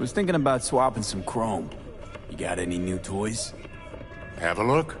Was thinking about swapping some chrome. You got any new toys? Have a look.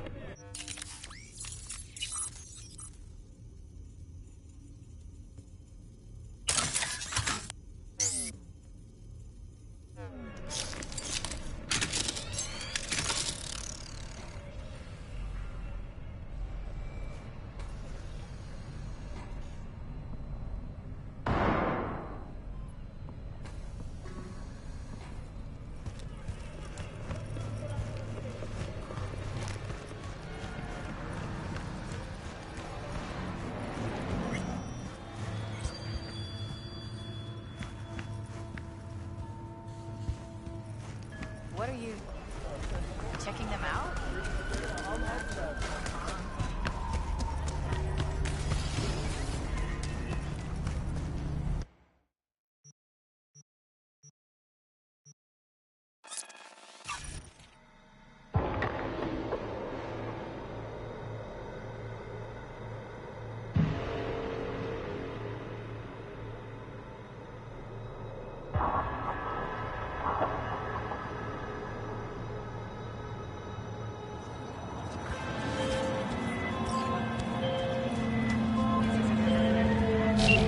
What are you... checking them out?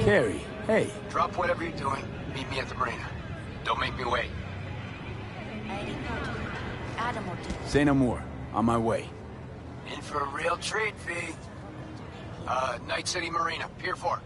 Carrie, hey. Drop whatever you're doing. Meet me at the marina. Don't make me wait. Say no more. On my way. In for a real treat, V. Night City Marina, Pier 4.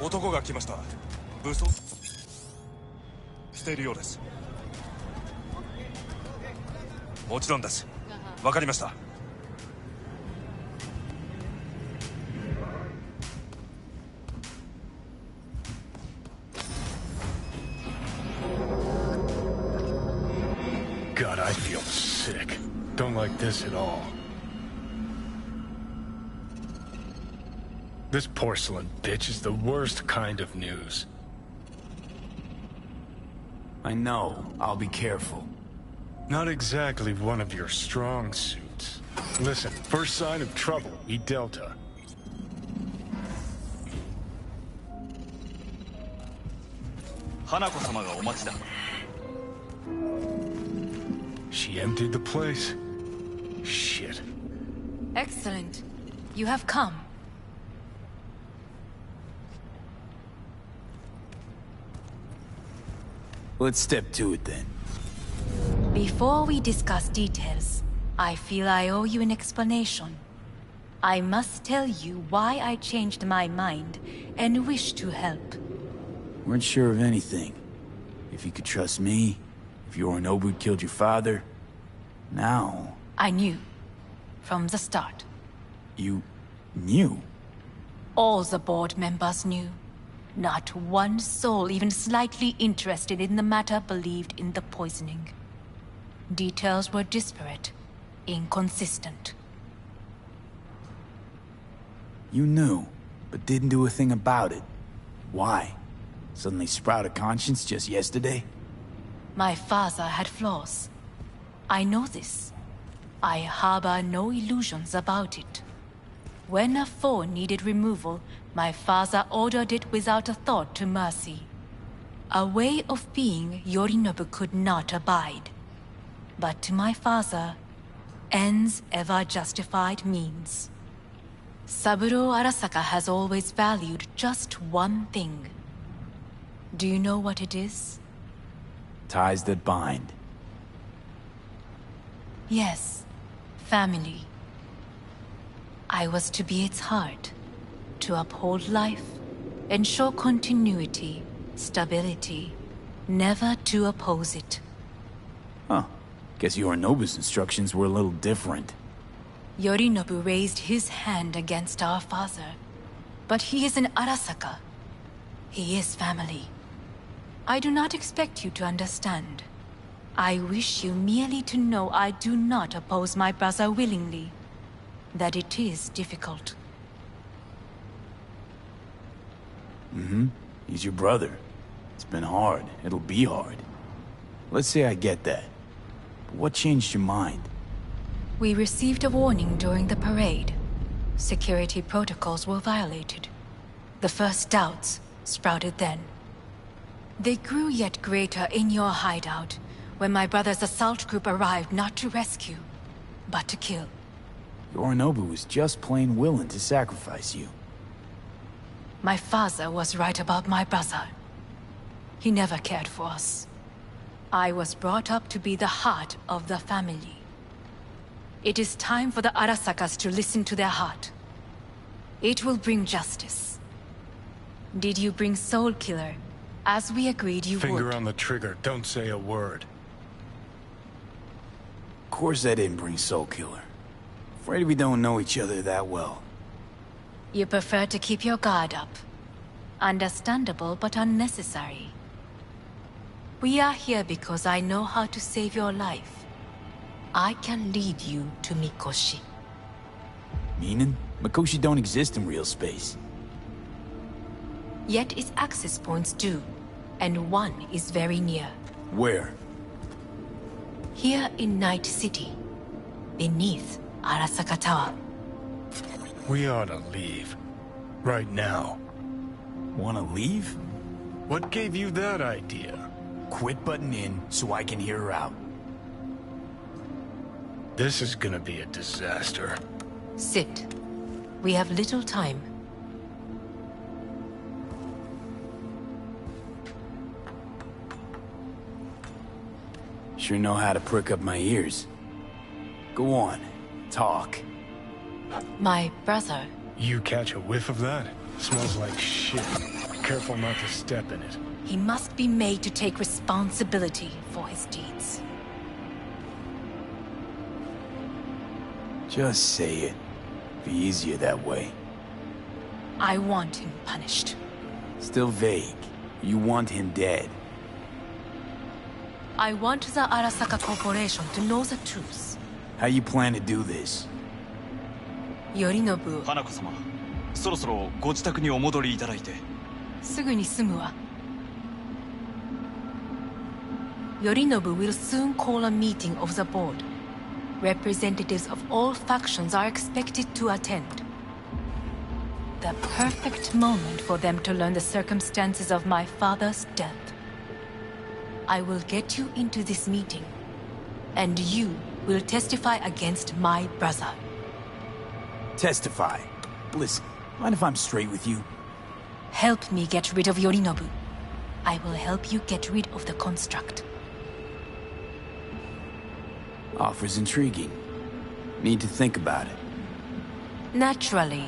男が来ました。武装しているようです。もちろんです。わかりました。God, I feel sick. Don't like this at all. This porcelain bitch is the worst kind of news. I know. I'll be careful. Not exactly one of your strong suits. Listen, first sign of trouble, we Delta. Hanako-samaがお待ちだ。She emptied the place? Shit. Excellent. You have come. Let's step to it then. Before we discuss details, I feel I owe you an explanation. I must tell you why I changed my mind and wish to help. Weren't sure of anything. If you could trust me, if Yorinobu killed your father, now... I knew. From the start. You... knew? All the board members knew. Not one soul even slightly interested in the matter believed in the poisoning. Details were disparate, inconsistent. You knew, but didn't do a thing about it. Why? Suddenly sprout a conscience just yesterday? My father had flaws. I know this. I harbor no illusions about it. When a foe needed removal, my father ordered it without a thought to mercy. A way of being Yorinobu could not abide. But to my father, ends ever justified means. Saburo Arasaka has always valued just one thing. Do you know what it is? Ties that bind. Yes, family. I was to be its heart, to uphold life, Ensure continuity, stability, never to oppose it. Huh. Guess Yorinobu's instructions were a little different. Yorinobu raised his hand against our father. But he is an Arasaka. He is family. I do not expect you to understand. I wish you merely to know I do not oppose my brother willingly. That it is difficult. He's your brother. It's been hard. It'll be hard. Let's say I get that. But what changed your mind? We received a warning during the parade. Security protocols were violated. The first doubts sprouted then. They grew yet greater in your hideout, when my brother's assault group arrived not to rescue, but to kill. Yorinobu was just plain willing to sacrifice you. My father was right about my brother. He never cared for us. I was brought up to be the heart of the family. It is time for the Arasakas to listen to their heart. It will bring justice. Did you bring Soul Killer, as we agreed you would? Finger on the trigger, don't say a word. Of course I didn't bring Soul Killer. Afraid we don't know each other that well. You prefer to keep your guard up. Understandable, but unnecessary. We are here because I know how to save your life. I can lead you to Mikoshi. Meaning? Mikoshi don't exist in real space. Yet its access points do, and one is very near. Where? Here in Night City, beneath Arasaka Tower. We ought to leave. Right now. Wanna leave? What gave you that idea? Quit butting in so I can hear her out. This is gonna be a disaster. Sit. We have little time. Sure know how to prick up my ears. Go on, talk. My brother. You catch a whiff of that? Smells like shit. Careful not to step in it. He must be made to take responsibility for his deeds. Just say it. Be easier that way. I want him punished. Still vague. You want him dead. I want the Arasaka Corporation to know the truth. How you plan to do this? Yorinobu, 花子様、そろそろご自宅にお戻りいただいて。すぐに済むわ。Yorinobu will soon call a meeting of the board. Representatives of all factions are expected to attend. The perfect moment for them to learn the circumstances of my father's death. I will get you into this meeting, and you will testify against my brother. Testify. Listen, mind if I'm straight with you? Help me get rid of Yorinobu. I will help you get rid of the construct. Offer's intriguing. Need to think about it. Naturally.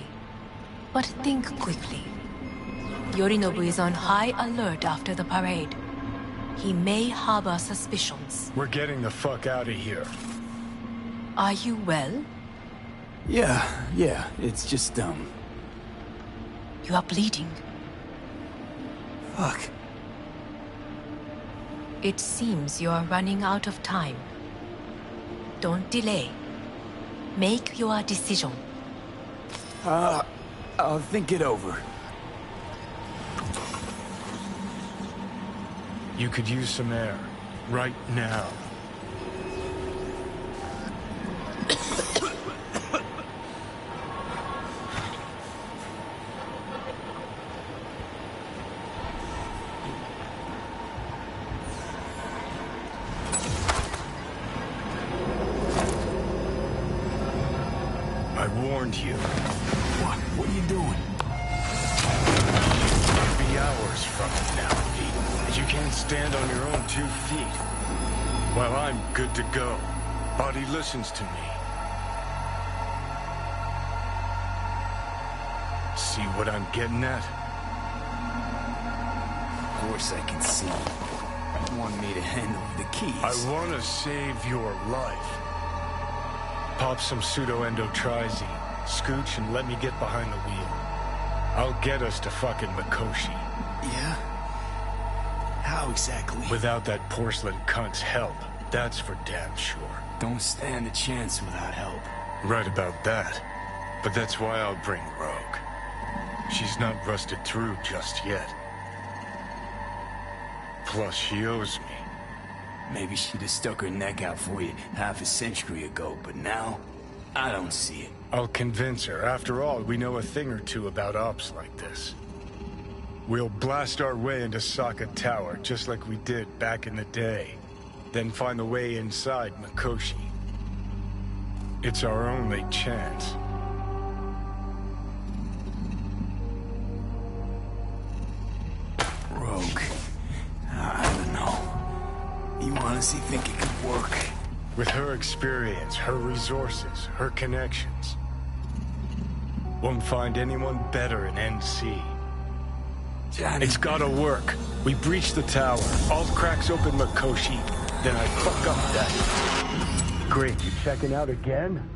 But think quickly. Yorinobu is on high alert after the parade. He may harbor suspicions. We're getting the fuck out of here. Are you well? Yeah, it's just, You are bleeding. Fuck. It seems you are running out of time. Don't delay. Make your decision. I'll think it over. You could use some air. Right now. I warned you. What are you doing? It'll be hours from it now, Pete. You can't stand on your own 2 feet. Well, I'm good to go. Body listens to me. See what I'm getting at? course I can see. You want me to hand over the keys. I want to save your life. Pop some pseudo-endotrizine, scooch, and let me get behind the wheel. I'll get us to fucking Mikoshi. Yeah? How exactly? Without that porcelain cunt's help, that's for damn sure. Don't stand a chance without help. Right about that. But that's why I'll bring Rogue. She's not rusted through just yet. Plus, she owes me. Maybe she'd have stuck her neck out for you half a century ago, but now, I don't see it. I'll convince her. After all, we know a thing or two about ops like this. We'll blast our way into Sokka Tower, just like we did back in the day. Then find the way inside Mikoshi. It's our only chance. Rogue. I don't know. You honestly think it could work? With her experience, her resources, her connections. Won't find anyone better in NC. Johnny. It's gotta work. We breach the tower. Alt cracks open Mikoshi. Then I fuck up that. Great, you checking out again?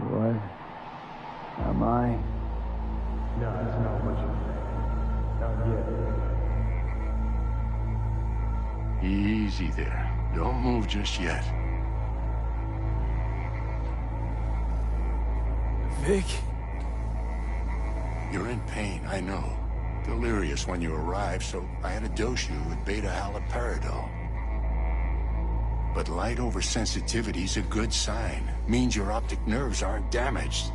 What? Am I? No, that's not what you think. Not yet. Easy there. Don't move just yet. Vic? You're in pain, I know. Delirious when you arrived, so I had to dose you with beta-haloperidol. But light oversensitivity's a good sign. Means your optic nerves aren't damaged.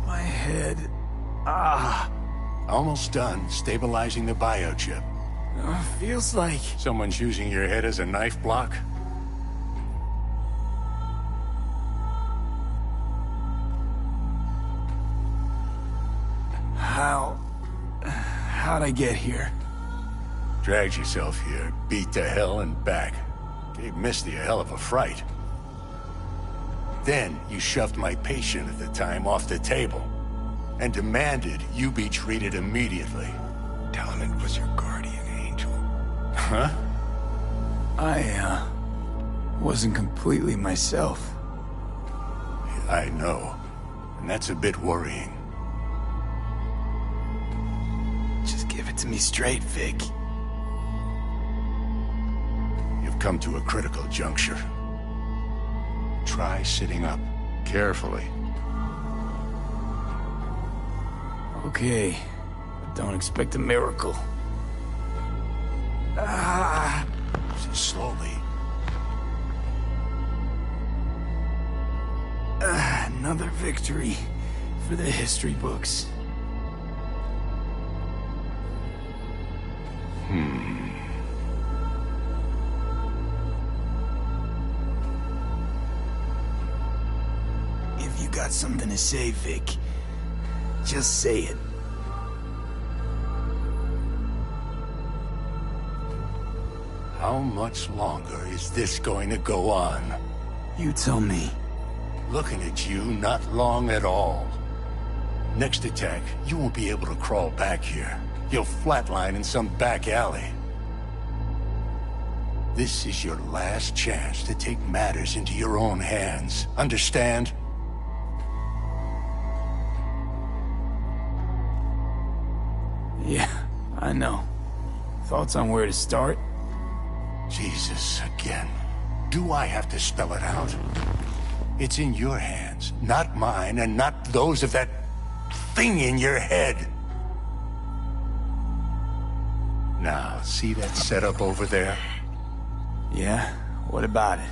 My head. Almost done stabilizing the biochip. Feels like... Someone's using your head as a knife block? How'd I get here? Dragged yourself here, beat to hell and back. Gave Misty a hell of a fright. Then you shoved my patient at the time off the table and demanded you be treated immediately. Tell him it was your guardian angel. Huh? I, wasn't completely myself. I know. And that's a bit worrying. Just give it to me straight, Vic. You've come to a critical juncture. Try sitting up, carefully. Okay, but don't expect a miracle. Slowly. Another victory for the history books. If you got something to say, Vic, just say it. How much longer is this going to go on? You tell me. Looking at you, not long at all. Next attack, you won't be able to crawl back here. You'll flatline in some back alley. This is your last chance to take matters into your own hands. Understand? Yeah, I know. Thoughts on where to start? Jesus, again. Do I have to spell it out? It's in your hands, not mine, and not those of that thing in your head. Now, see that setup over there? Yeah? What about it?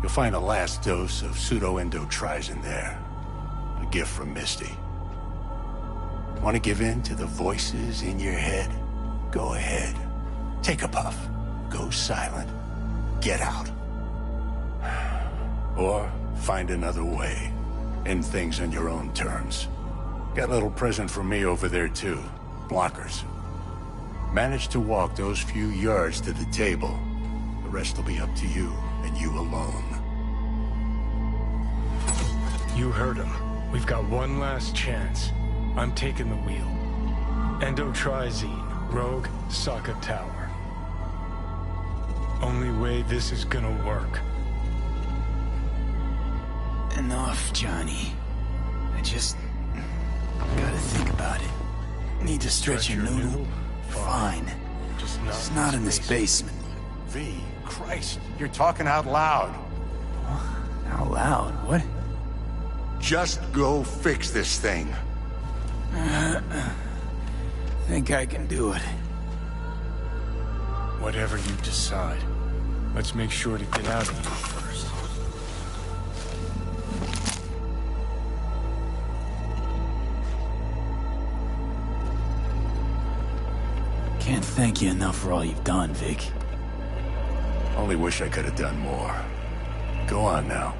You'll find a last dose of pseudo-endotrizin there. A gift from Misty. Want to give in to the voices in your head? Go ahead. Take a puff. Go silent. Get out. Or find another way. End things on your own terms. Got a little present for me over there, too. Blockers. Manage to walk those few yards to the table. The rest will be up to you, and you alone. You heard him. We've got one last chance. I'm taking the wheel. Endotrizine, Rogue, Sokka Tower. Only way this is gonna work. Enough, Johnny. I just... gotta think about it. Need to stretch your noodle? Fine. Just not in this basement. V, Christ, you're talking out loud. Out loud? What? Just go fix this thing. Think I can do it. Whatever you decide. Let's make sure to get out of here first. Can't thank you enough for all you've done, Vic. Only wish I could have done more. Go on now.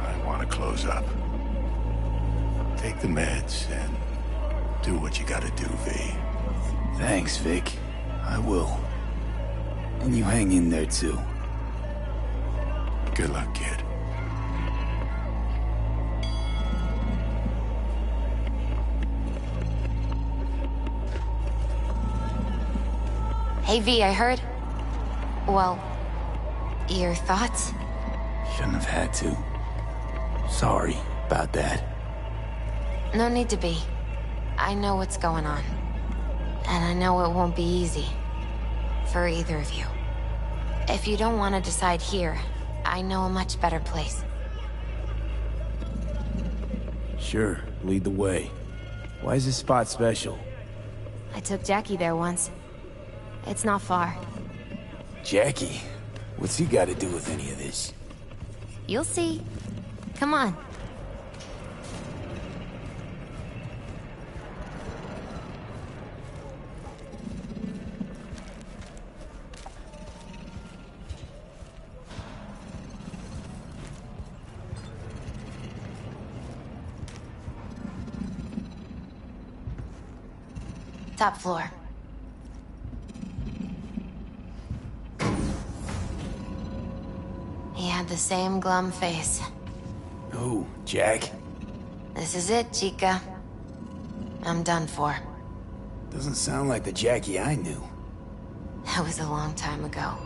I want to close up. Take the meds and do what you gotta do, V. Thanks, Vic. I will. And you hang in there, too. Good luck, kid. Hey, V, I heard... Well, your thoughts? Shouldn't have had to. Sorry about that. No need to be. I know what's going on. And I know it won't be easy. For either of you. If you don't want to decide here, I know a much better place. Sure, lead the way. Why is this spot special? I took Jackie there once. It's not far. Jackie? What's he got to do with any of this? You'll see. Come on. Top floor. He had the same glum face. Who, Jack? This is it, Chica. I'm done for. Doesn't sound like the Jackie I knew. That was a long time ago.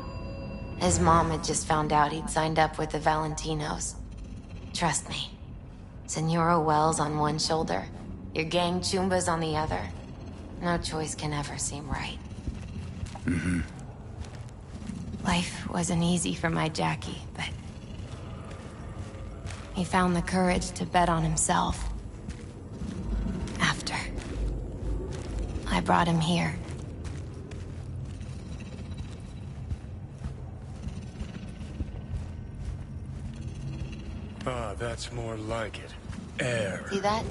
His mom had just found out he'd signed up with the Valentinos. Trust me. Senora Wells on one shoulder, your gang Chumbas on the other. No choice can ever seem right. Mm-hmm. Life wasn't easy for my Jackie, but... he found the courage to bet on himself. After. I brought him here. Ah, that's more like it. Air. See that?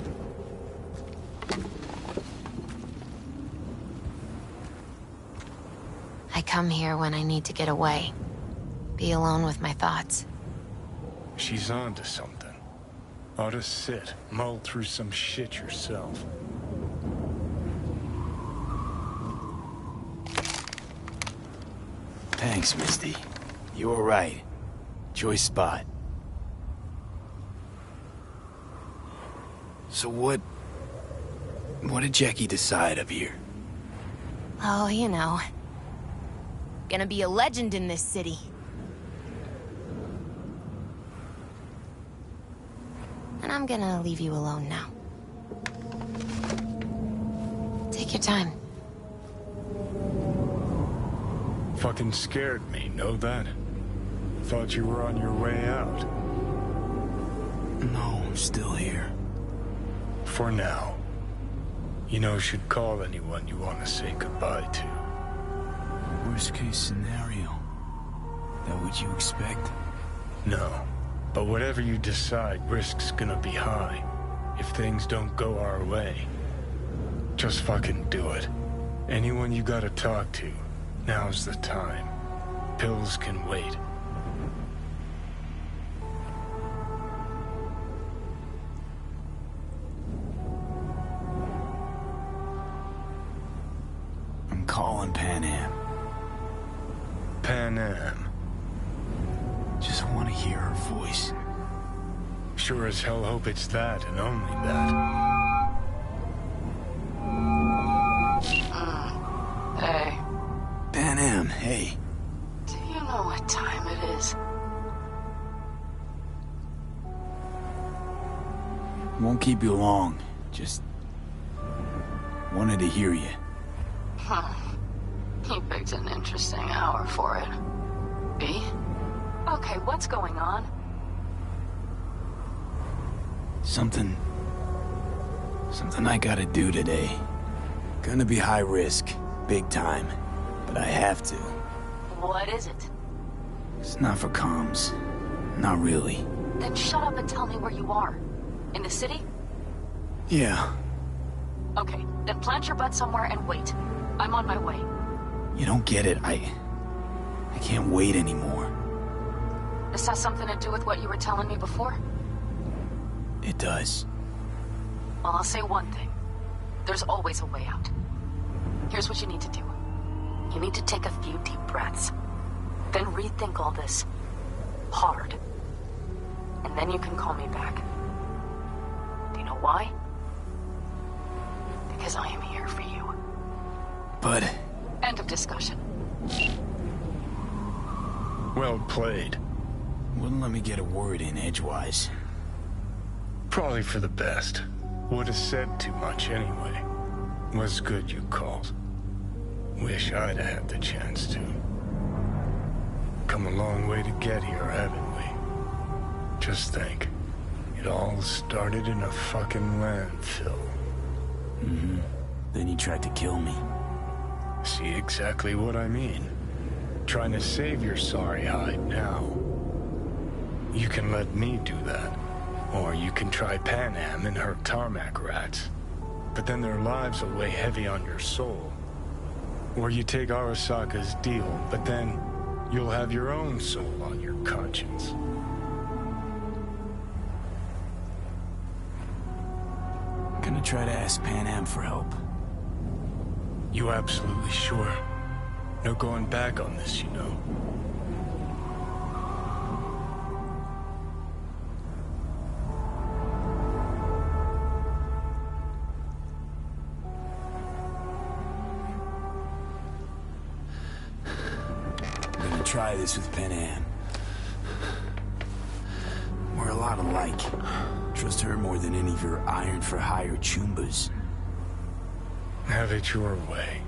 I come here when I need to get away. Be alone with my thoughts. She's onto something. Ought to sit, mull through some shit yourself. Thanks, Misty. You were right. Choice spot. So what did Jackie decide up here? Oh, you know. Gonna be a legend in this city. And I'm gonna leave you alone now. Take your time. Fucking scared me, know that? Thought you were on your way out. No, I'm still here. For now. You know, should call anyone you want to say goodbye to. Worst case scenario. That what you expect? No. But whatever you decide, risk's gonna be high. If things don't go our way. Just fucking do it. Anyone you gotta talk to, now's the time. Pills can wait. I'm calling Pan Am. Pan Am. Just want to hear her voice. Sure as hell hope it's that and only that. Hey. Pan Am, hey. Do you know what time it is? Won't keep you long. Just wanted to hear you. Huh. You picked an interesting hour for it. B? Okay, what's going on? Something I gotta do today. Gonna be high risk, big time, but I have to. What is it? It's not for comms. Not really. Then shut up and tell me where you are. In the city? Yeah. Okay, then plant your butt somewhere and wait. I'm on my way. You don't get it. I can't wait anymore. This has something to do with what you were telling me before? It does. Well, I'll say one thing. There's always a way out. Here's what you need to do. You need to take a few deep breaths. Then rethink all this. Hard. And then you can call me back. Do you know why? Because I am here for you. But... End of discussion. Well played. wouldn't let me get a word in edgewise. Probably for the best. Would have said too much anyway. Was good you called. Wish I'd had the chance to. Come a long way to get here, haven't we? Just think. It all started in a fucking landfill. Mm-hmm. Then he tried to kill me. See exactly what I mean. Trying to save your sorry hide now. You can let me do that. Or you can try Pan Am and her tarmac rats. But then their lives will weigh heavy on your soul. Or you take Arasaka's deal, but then you'll have your own soul on your conscience. Gonna try to ask Pan Am for help. You absolutely sure? No going back on this, you know. I'm gonna try this with Pan Am. We're a lot alike. Trust her more than any of your iron-for-hire chumbas. Have it your way.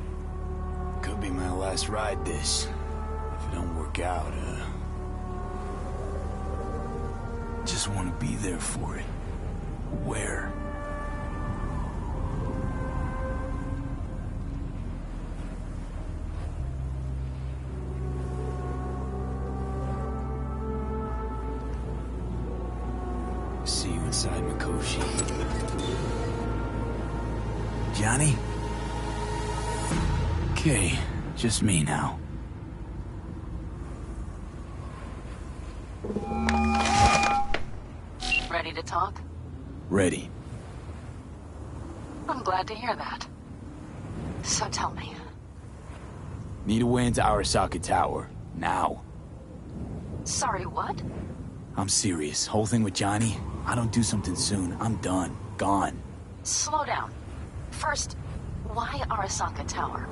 Could be my last ride this. If it don't work out, just want to be there for it. Where? See you inside Mikoshi. Johnny? Okay, just me now. Ready to talk? Ready. I'm glad to hear that. So tell me. Need a way into Arasaka Tower. Now. Sorry, what? I'm serious. Whole thing with Johnny, I don't do something soon, I'm done. Gone. Slow down. First, why Arasaka Tower?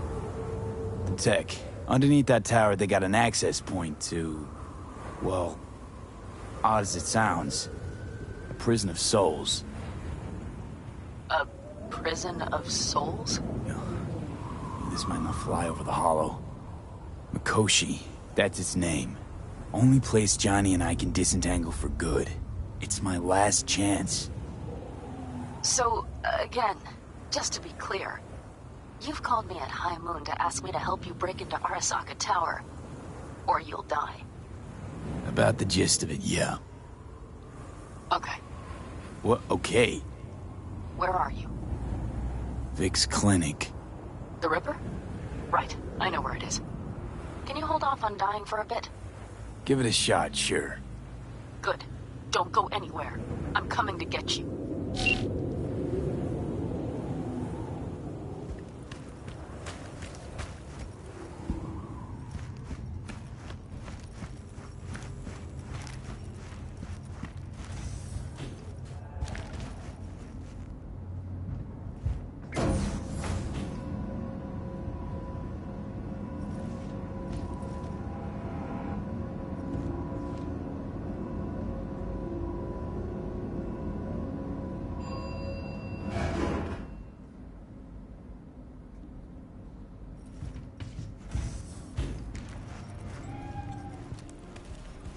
The tech. Underneath that tower, they got an access point to... well, odd as it sounds, a prison of souls. A prison of souls? This might not fly over the hollow. Mikoshi, that's its name. Only place Johnny and I can disentangle for good. It's my last chance. So, again, Just to be clear, you've called me at high moon to ask me to help you break into Arasaka Tower, or you'll die. About the gist of it, yeah. Okay, What? Okay. where are you? Vic's clinic. The Ripper? Right, I know where it is. Can you hold off on dying for a bit? Give it a shot, sure. Good. Don't go anywhere. I'm coming to get you.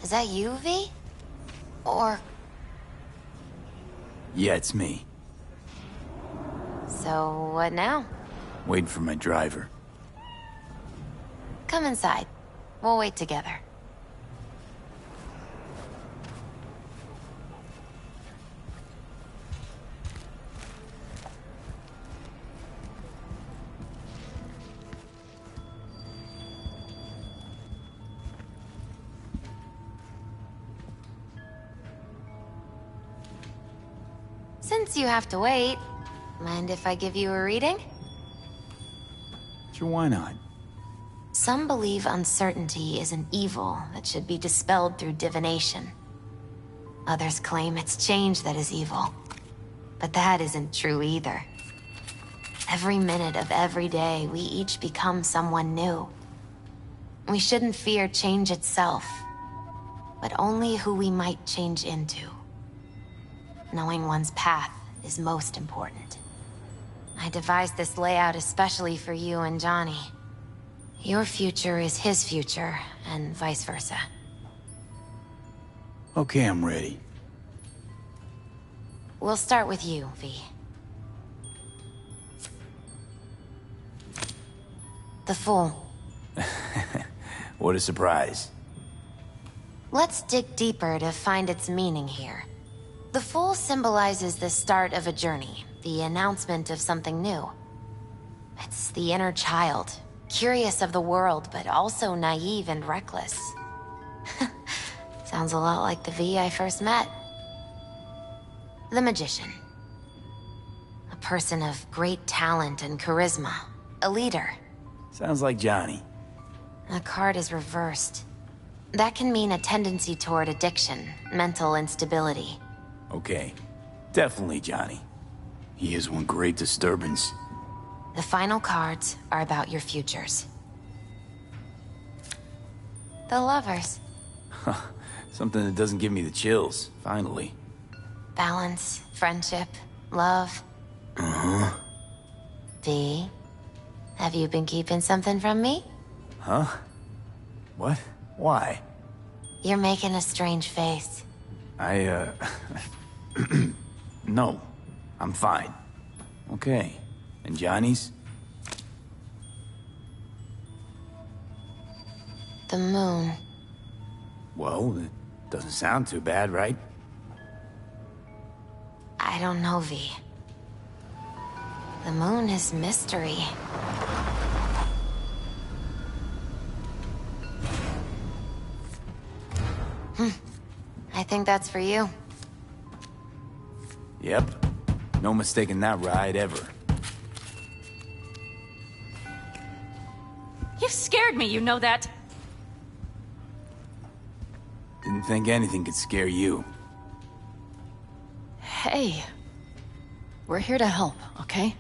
Is that you, V? Or... Yeah, it's me. So, what now? Waiting for my driver. Come inside. We'll wait together. Since you have to wait, mind if I give you a reading? Sure, why not? Some believe uncertainty is an evil that should be dispelled through divination. Others claim it's change that is evil. But that isn't true either. Every minute of every day, we each become someone new. We shouldn't fear change itself, but only who we might change into. Knowing one's path is most important. I devised this layout especially for you and Johnny. Your future is his future, and vice versa. Okay, I'm ready. We'll start with you, V. The Fool. What a surprise. Let's dig deeper to find its meaning here. The Fool symbolizes the start of a journey, the announcement of something new. It's the inner child, curious of the world, but also naive and reckless. Sounds a lot like the V I first met. The Magician. A person of great talent and charisma. A leader. Sounds like Johnny. The card is reversed. That can mean a tendency toward addiction, mental instability. Okay. Definitely Johnny. He is one great disturbance. The final cards are about your futures. The Lovers. Something that doesn't give me the chills, finally. Balance, friendship, love. Uh-huh. V, have you been keeping something from me? Huh? What? Why? You're making a strange face. No. I'm fine. Okay. And Johnny's? The moon. Well, it doesn't sound too bad, right? I don't know, V. The moon is mystery. I think that's for you. Yep. No mistaking that ride ever. You scared me, you know that? Didn't think anything could scare you. Hey. We're here to help, okay?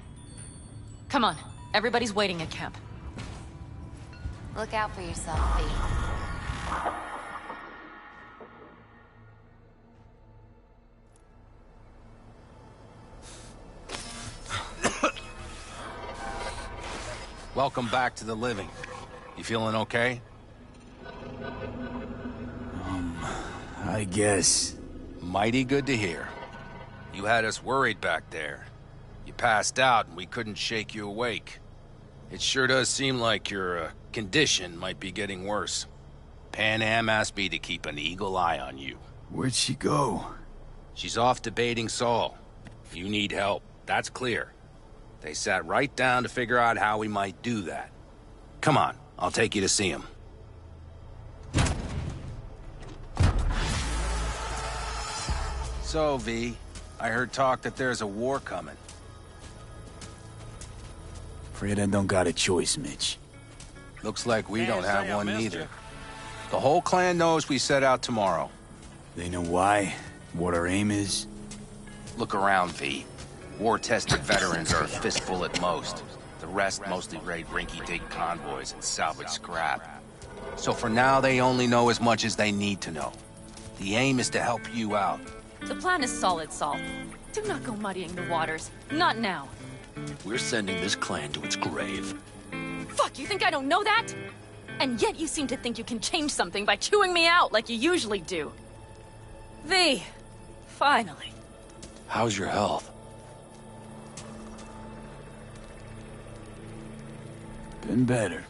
Come on. Everybody's waiting at camp. Look out for yourself, V. Welcome back to the living. You feeling okay? I guess. Mighty good to hear. You had us worried back there. You passed out and we couldn't shake you awake. It sure does seem like your condition might be getting worse. Pan Am asked me to keep an eagle eye on you. Where'd she go? She's off debating Saul. You need help, that's clear. They sat right down to figure out how we might do that. Come on, I'll take you to see him. So, V, I heard talk that there's a war coming. Afraid I don't got a choice, Mitch. Looks like we don't have one neither. The whole clan knows we set out tomorrow. They know why? What our aim is? Look around, V. War-tested veterans are a fistful at most. The rest mostly raid rinky-dink convoys and salvage scrap. So for now, they only know as much as they need to know. The aim is to help you out. The plan is solid, Saul. Do not go muddying the waters. Not now. We're sending this clan to its grave. Fuck, you think I don't know that? And yet you seem to think you can change something by chewing me out like you usually do. V, finally. How's your health? Been better.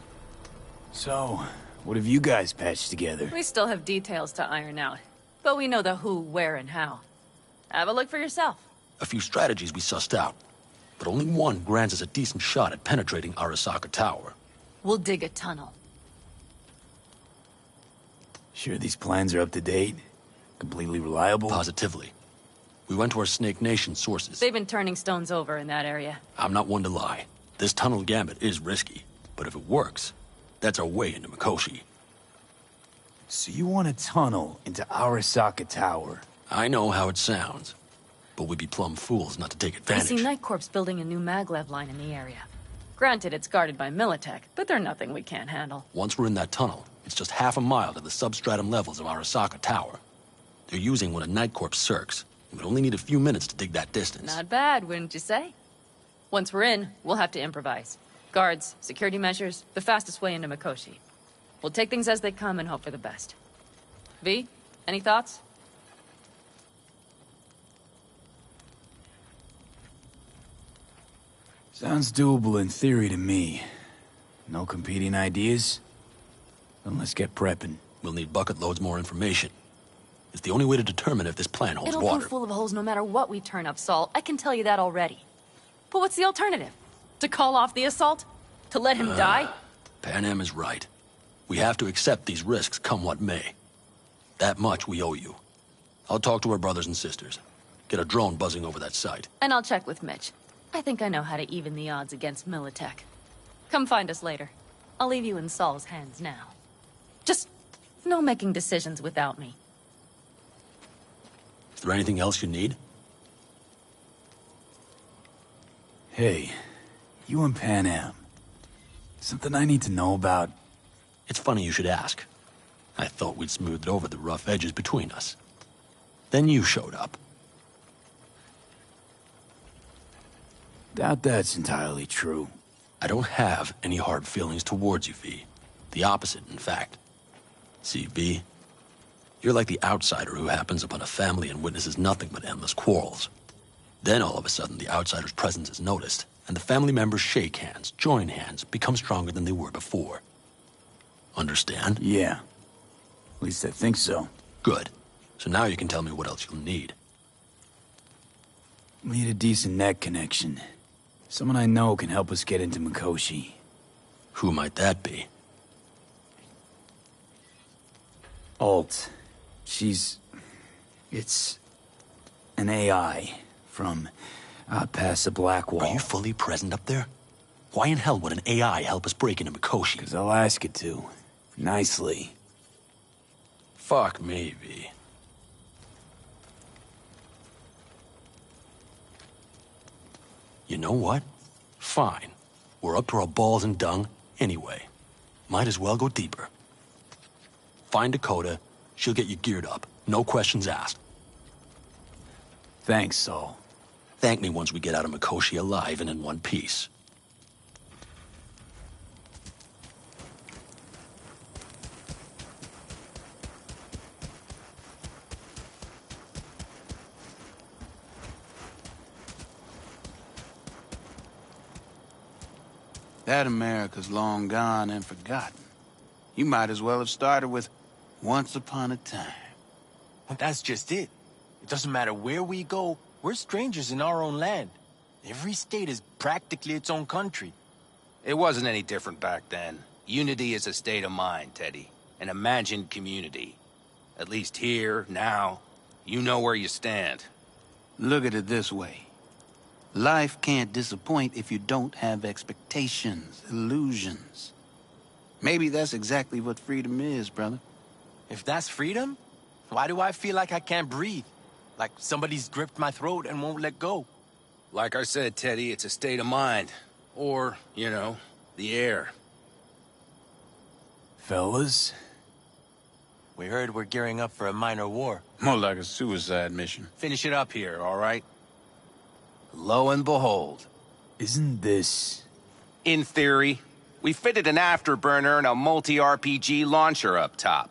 So, what have you guys patched together? We still have details to iron out, but we know the who, where, and how. Have a look for yourself. A few strategies we sussed out, but only one grants us a decent shot at penetrating Arasaka Tower. We'll dig a tunnel. Sure these plans are up to date? Completely reliable? Positively. We went to our Snake Nation sources. They've been turning stones over in that area. I'm not one to lie. This tunnel gambit is risky, but if it works, that's our way into Mikoshi. So you want a tunnel into Arasaka Tower? I know how it sounds, but we'd be plumb fools not to take I advantage. see Night Corp's building a new maglev line in the area. Granted, it's guarded by Militech, but they're nothing we can't handle. Once we're in that tunnel, it's just half a mile to the substratum levels of Arasaka Tower. They're using one of Night Corp's circs. It would only need a few minutes to dig that distance. Not bad, wouldn't you say? Once we're in, we'll have to improvise. Guards, security measures, the fastest way into Mikoshi. We'll take things as they come and hope for the best. V, any thoughts? Sounds doable in theory to me. No competing ideas? Then let's get prepping. We'll need bucket loads more information. It's the only way to determine if this plan holds It'll water. prove full of holes no matter what we turn up, Saul. I can tell you that already. But what's the alternative? To call off the assault? To let him die? Pan Am is right. We have to accept these risks come what may. That much we owe you. I'll talk to our brothers and sisters. Get a drone buzzing over that site. And I'll check with Mitch. I think I know how to even the odds against Militech. Come find us later. I'll leave you in Saul's hands now. Just no making decisions without me. Is there anything else you need? Hey, you and Pan Am. Something I need to know about? It's funny you should ask. I thought we'd smoothed over the rough edges between us. Then you showed up. Doubt that's entirely true. I don't have any hard feelings towards you, V. The opposite, in fact. See, V, you're like the outsider who happens upon a family and witnesses nothing but endless quarrels. Then all of a sudden the outsider's presence is noticed, and the family members shake hands, join hands, become stronger than they were before. Understand? Yeah. At least I think so. Good. So now you can tell me what else you'll need. Need a decent net connection. Someone I know can help us get into Mikoshi. Who might that be? Alt. It's an AI from out past the Black Wall. Are you fully present up there? Why in hell would an AI help us break into Mikoshi? Because I'll ask it to. Nicely. Fuck me, V. You know what? Fine. We're up to our balls in dung anyway. Might as well go deeper. Find Dakota. She'll get you geared up. No questions asked. Thanks, Saul. Thank me once we get out of Mikoshi alive and in one piece. That America's long gone and forgotten. You might as well have started with Once Upon a Time. But that's just it. It doesn't matter where we go, we're strangers in our own land. Every state is practically its own country. It wasn't any different back then. Unity is a state of mind, Teddy. An imagined community. At least here, now, you know where you stand. Look at it this way. Life can't disappoint if you don't have expectations, illusions. Maybe that's exactly what freedom is, brother. If that's freedom, why do I feel like I can't breathe? Like somebody's gripped my throat and won't let go? Like I said, Teddy, it's a state of mind. Or, you know, the air. Fellas? We heard we're gearing up for a minor war. More like a suicide mission. Finish it up here, all right? Lo and behold. Isn't this... In theory, we fitted an afterburner and a multi-RPG launcher up top.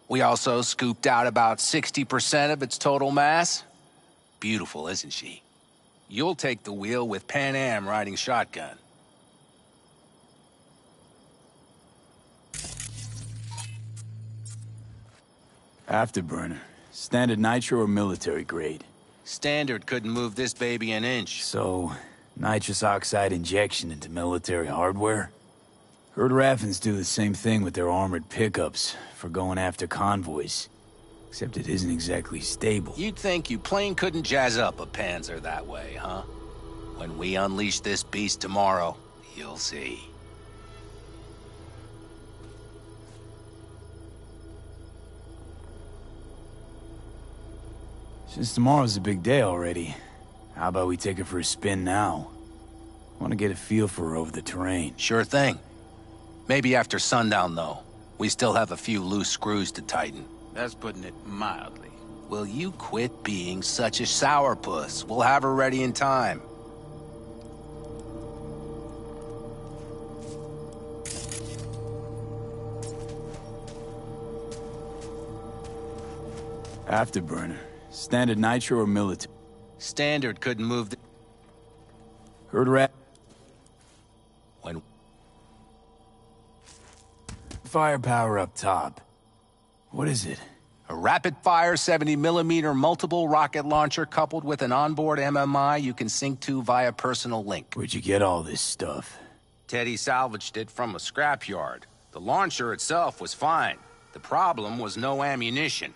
We also scooped out about 60% of its total mass. Beautiful, isn't she? You'll take the wheel with Pan Am riding shotgun. Afterburner. Standard nitro or military grade? Standard couldn't move this baby an inch. So, nitrous oxide injection into military hardware? Heard Raffens do the same thing with their armored pickups for going after convoys. Except it isn't exactly stable. You'd think you plain couldn't jazz up a Panzer that way, huh? When we unleash this beast tomorrow, you'll see. Since tomorrow's a big day already, how about we take her for a spin now? I want to get a feel for her over the terrain. Sure thing. Maybe after sundown, though. We still have a few loose screws to tighten. That's putting it mildly. Will you quit being such a sourpuss? We'll have her ready in time. Afterburner. Standard nitro or military? Standard couldn't move the... Heard When... Firepower up top. What is it? A rapid-fire 70mm multiple rocket launcher coupled with an onboard MMI you can sync to via personal link. Where'd you get all this stuff? Teddy salvaged it from a scrapyard. The launcher itself was fine. The problem was no ammunition.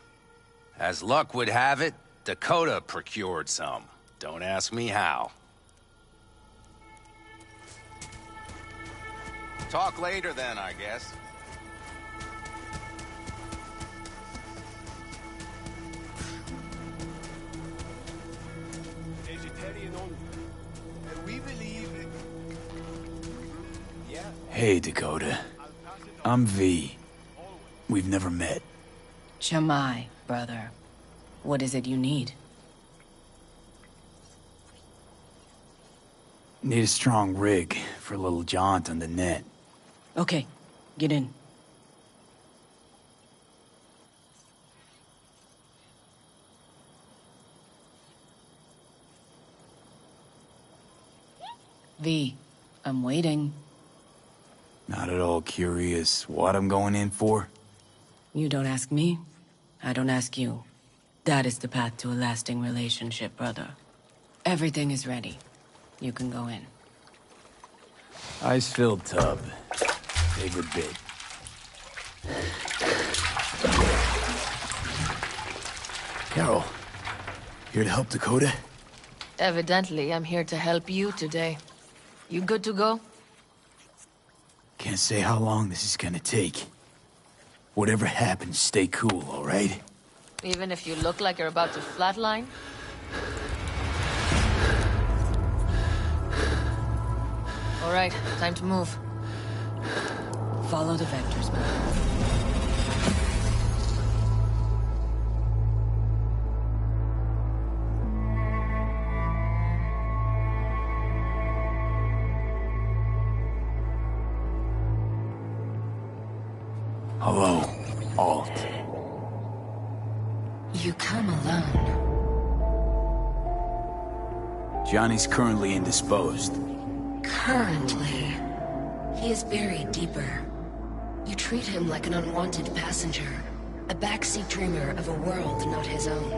As luck would have it, Dakota procured some. Don't ask me how. Talk later then, I guess. Hey, Dakota. I'm V. We've never met. Shamai, brother. What is it you need? Need a strong rig for a little jaunt on the net. Okay, get in. V, I'm waiting. Not at all curious what I'm going in for? You don't ask me, I don't ask you. That is the path to a lasting relationship, brother. Everything is ready. You can go in. Ice-filled tub. Favorite bit. Carol, here to help Dakota? Evidently, I'm here to help you today. You good to go? Can't say how long this is gonna take. Whatever happens, stay cool, all right? Even if you look like you're about to flatline? All right, time to move. Follow the vectors, brother. Hello, Alt. You come alone. Johnny's currently indisposed. Currently. He is buried deeper. You treat him like an unwanted passenger, a backseat dreamer of a world not his own.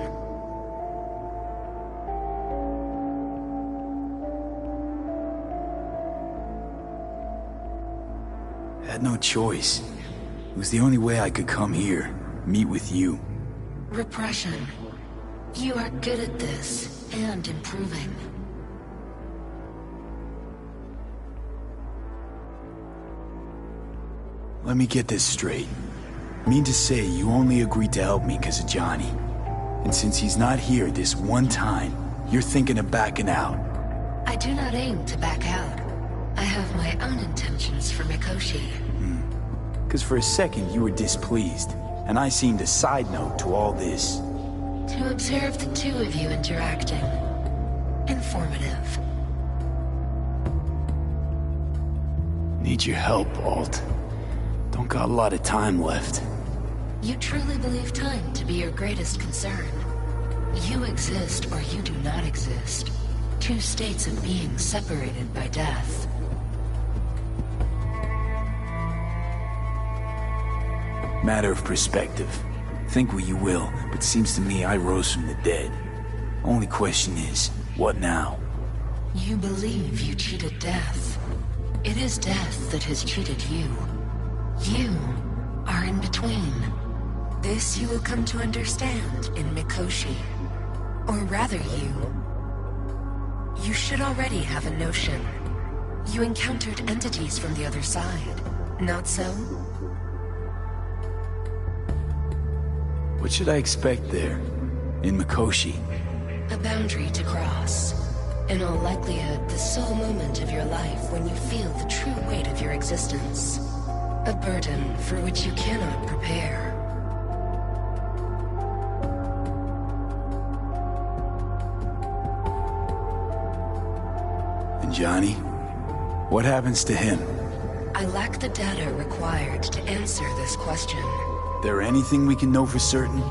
Had no choice. It was the only way I could come here, meet with you. Repression. You are good at this, and improving. Let me get this straight. Mean to say you only agreed to help me because of Johnny. And since he's not here this one time, you're thinking of backing out. I do not aim to back out. I have my own intentions for Mikoshi. Because for a second you were displeased, and I seemed a side note to all this. To observe the two of you interacting. Informative. Need your help, Alt. Don't got a lot of time left. You truly believe time to be your greatest concern. You exist or you do not exist. Two states of being separated by death. Matter of perspective. Think what you will, but seems to me I rose from the dead. Only question is, what now? You believe you cheated death. It is death that has cheated you. You are in between. This you will come to understand in Mikoshi. Or rather you should already have a notion. You encountered entities from the other side, not so? What should I expect there, in Mikoshi? A boundary to cross. In all likelihood, the sole moment of your life when you feel the true weight of your existence. A burden for which you cannot prepare. And Johnny? What happens to him? I lack the data required to answer this question. There anything we can know for certain?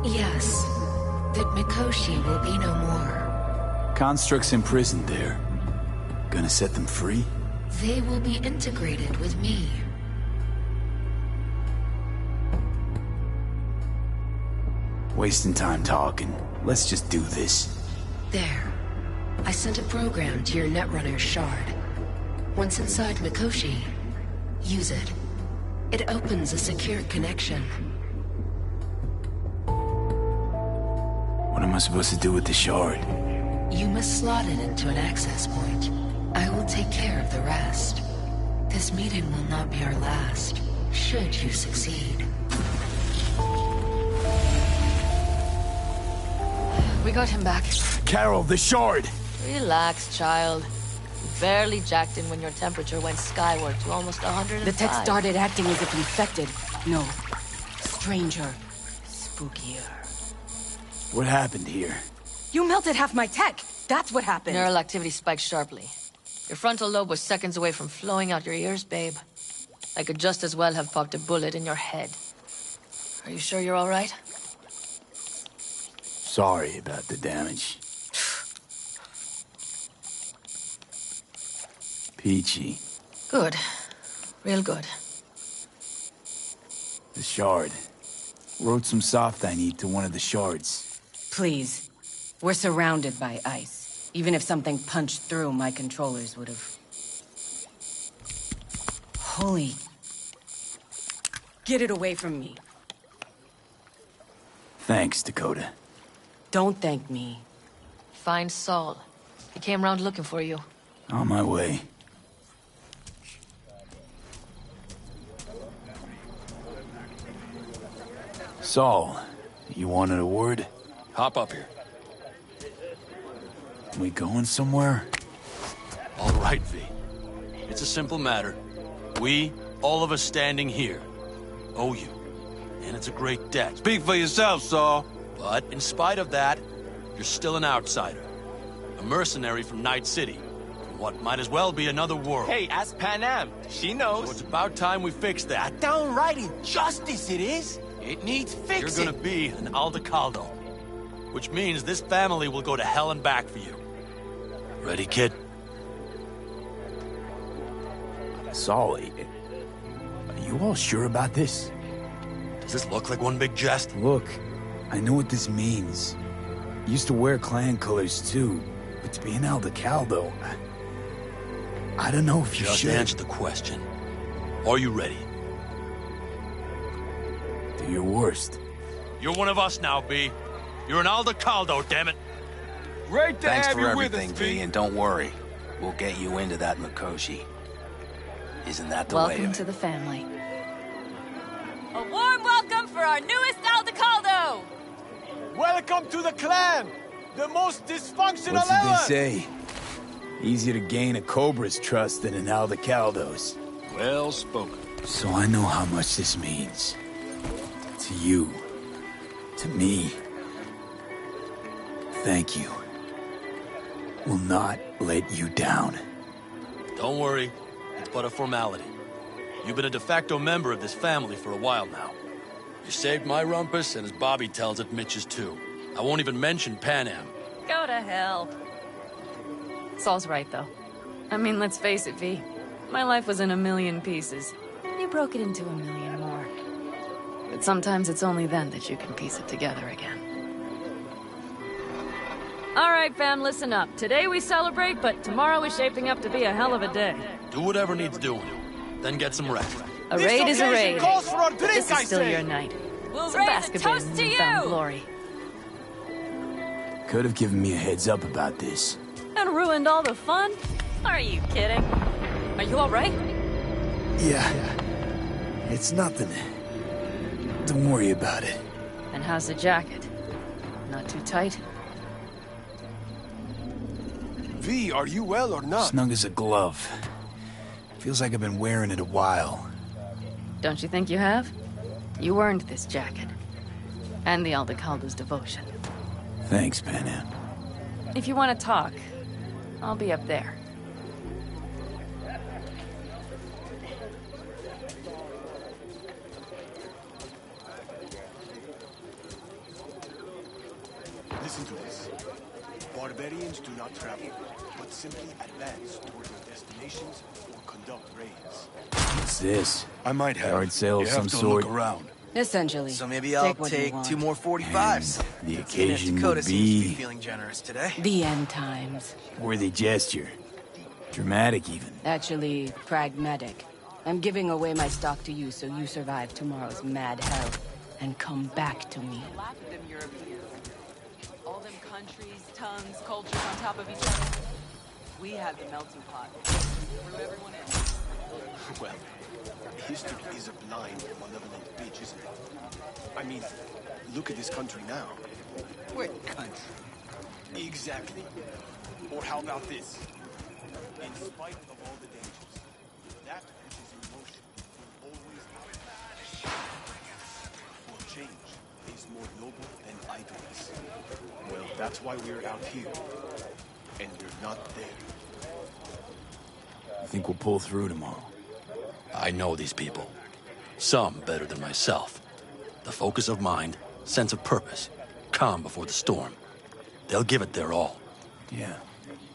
Yes. That Mikoshi will be no more. Constructs imprisoned there. Gonna set them free? They will be integrated with me. Wasting time talking. Let's just do this. There. I sent a program to your Netrunner's shard. Once inside Mikoshi, use it. It opens a secure connection. What am I supposed to do with the shard? You must slot it into an access point. I will take care of the rest. This meeting will not be our last, should you succeed. We got him back. Carol, the shard! Relax, child. You barely jacked in when your temperature went skyward to almost 105. The tech started acting as if infected. No. Stranger. Spookier. What happened here? You melted half my tech! That's what happened! Neural activity spiked sharply. Your frontal lobe was seconds away from flowing out your ears, babe. I could just as well have popped a bullet in your head. Are you sure you're all right? Sorry about the damage. Peachy. Good. Real good. The shard. Wrote some soft I need to one of the shards. Please. We're surrounded by ice. Even if something punched through, my controllers would have... Holy... Get it away from me. Thanks, Dakota. Don't thank me. Find Saul. He came round looking for you. On my way. Saul, you wanted a word? Hop up here. We going somewhere? All right, V. It's a simple matter. We, all of us standing here, owe you. And it's a great debt. Speak for yourself, Saul. But in spite of that, you're still an outsider. A mercenary from Night City. From what might as well be another world. Hey, ask Panam. She knows. So it's about time we fix that. A downright injustice it is. It needs fixing. You're gonna be an Aldecaldo. Which means this family will go to hell and back for you. Ready, kid? Saul, are you all sure about this? Does this look like one big jest? Look, I know what this means. I used to wear clan colors too, but to be an Aldecaldo, I don't know if you Just should. answer the question. Are you ready? Do your worst. You're one of us now, B. You're an Aldecaldo, damn it. Great to Thanks have for you with everything, us, V, V. and don't worry. We'll get you into that Mikoshi. Isn't that the way Welcome of to it? the family. A warm welcome for our newest Aldecaldo! Welcome to the clan! The most dysfunctional What's it they ever! say? Easier to gain a Cobra's trust than an Aldecaldo's. Well spoken. So I know how much this means. To you. To me. Thank you. Will not let you down. Don't worry. It's but a formality. You've been a de facto member of this family for a while now. You saved my rumpus, and as Bobby tells it, Mitch's too. I won't even mention Pan Am. Go to hell. Saul's right, though. I mean, let's face it, V. My life was in a million pieces. And you broke it into a million more. But sometimes it's only then that you can piece it together again. All right, fam, listen up. Today we celebrate, but tomorrow is shaping up to be a hell of a day. Do whatever needs doing. Then get some rest. A raid is a raid. Calls for a But drink, this I is still say. your night. We'll Some raise a basketball toast and to newfound you! glory. Could have given me a heads up about this. And ruined all the fun? Are you kidding? Are you all right? Yeah. It's nothing. Don't worry about it. And how's the jacket? Not too tight? V, are you well or not? Snug as a glove. Feels like I've been wearing it a while. Don't you think you have? You earned this jacket. And the Aldecaldo's devotion. Thanks, Pan Am. If you want to talk, I'll be up there. Listen to this. Barbarians do not travel, but simply advance toward their destinations or conduct raids. What's this? I might have. Yard sale of You some have to sort? look around. Essentially. So maybe I'll what you take want. 2 more 45s. The Seeing as occasion Dakota would seems to be be feeling generous today. The end times. worthy gesture. Dramatic, even. Actually, pragmatic. I'm giving away my stock to you so you survive tomorrow's mad hell and come back to me. Laugh at them Europeans. All them countries, tongues, cultures on top of each other. We have the melting pot. Through everyone else. Well, history is a blind, malevolent bitch, isn't it? I mean, look at this country now. What country? Exactly. Or how about this? In spite of all the dangers, that which is in motion will always outlive. For change is more noble than idleness. Well, that's why we're out here. And we're not there. I think we'll pull through tomorrow. I know these people. Some better than myself. The focus of mind, sense of purpose, calm before the storm. They'll give it their all. Yeah,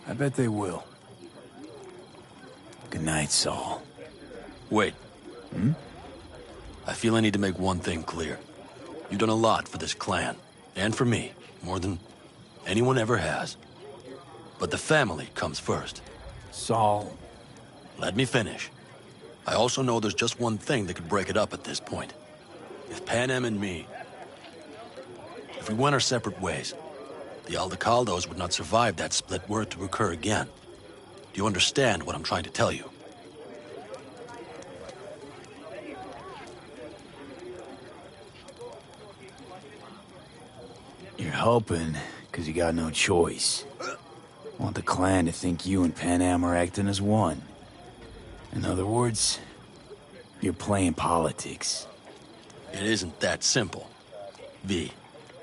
I bet they will. Good night, Saul. Wait. Hmm? I feel I need to make one thing clear. You've done a lot for this clan, and for me, more than anyone ever has. But the family comes first. Saul. Let me finish. I also know there's just one thing that could break it up at this point. If Pan Am and me... If we went our separate ways, the Aldecaldos would not survive that split were it to occur again. Do you understand what I'm trying to tell you? You're helping, because you got no choice. Want the clan to think you and Pan Am are acting as one. In other words, you're playing politics. It isn't that simple. V,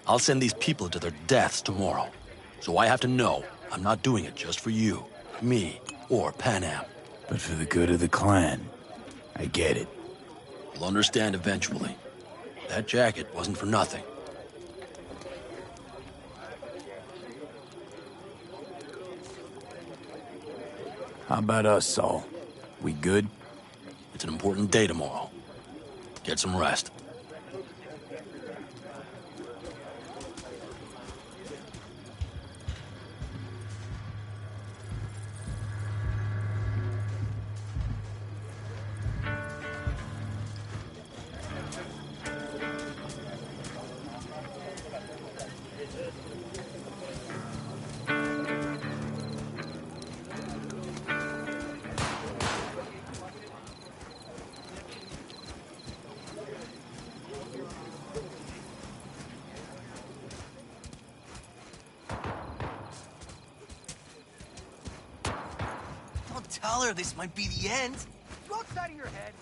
I'll send these people to their deaths tomorrow. So I have to know I'm not doing it just for you, me, or Pan Am. But for the good of the clan, I get it. You'll understand eventually. That jacket wasn't for nothing. How about us, Saul? We good? It's an important day tomorrow. Get some rest. Tell her this might be the end. You outside of your head?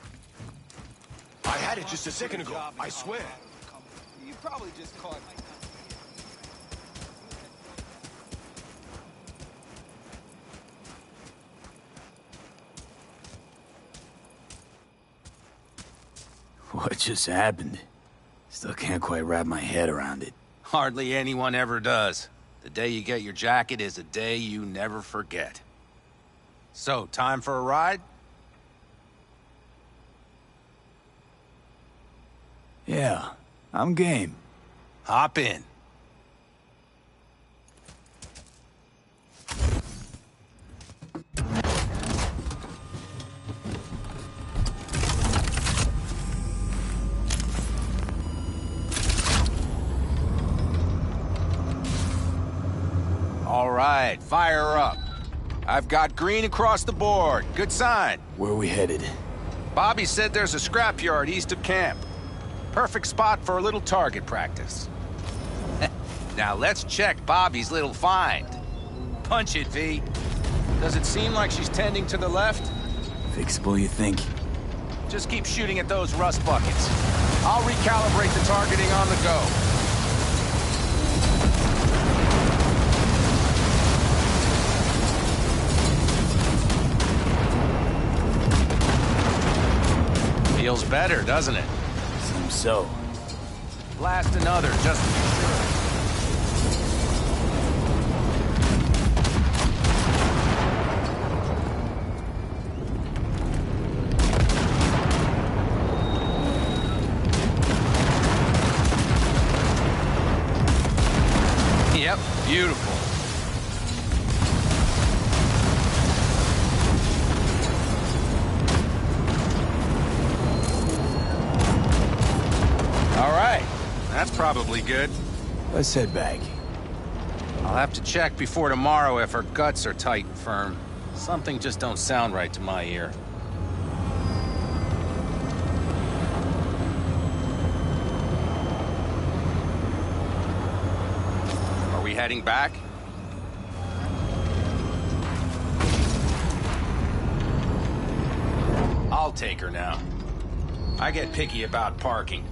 I had it just a second ago, I swear. You probably just caught. What just happened? Still can't quite wrap my head around it. Hardly anyone ever does. The day you get your jacket is a day you never forget. So, time for a ride? Yeah, I'm game. Hop in. All right, fire up. I've got green across the board. Good sign. Where are we headed? Bobby said there's a scrapyard east of camp. Perfect spot for a little target practice. Now let's check Bobby's little find. Punch it, V. Does it seem like she's tending to the left? Fixable, you think? Just keep shooting at those rust buckets. I'll recalibrate the targeting on the go. Feels better, doesn't it? Seems so. Blast another, just to be sure. Yep, beautiful. All right, that's probably good. Let's head back. I'll have to check before tomorrow if her guts are tight and firm. Something just don't sound right to my ear. Are we heading back? I'll take her now. I get picky about parking.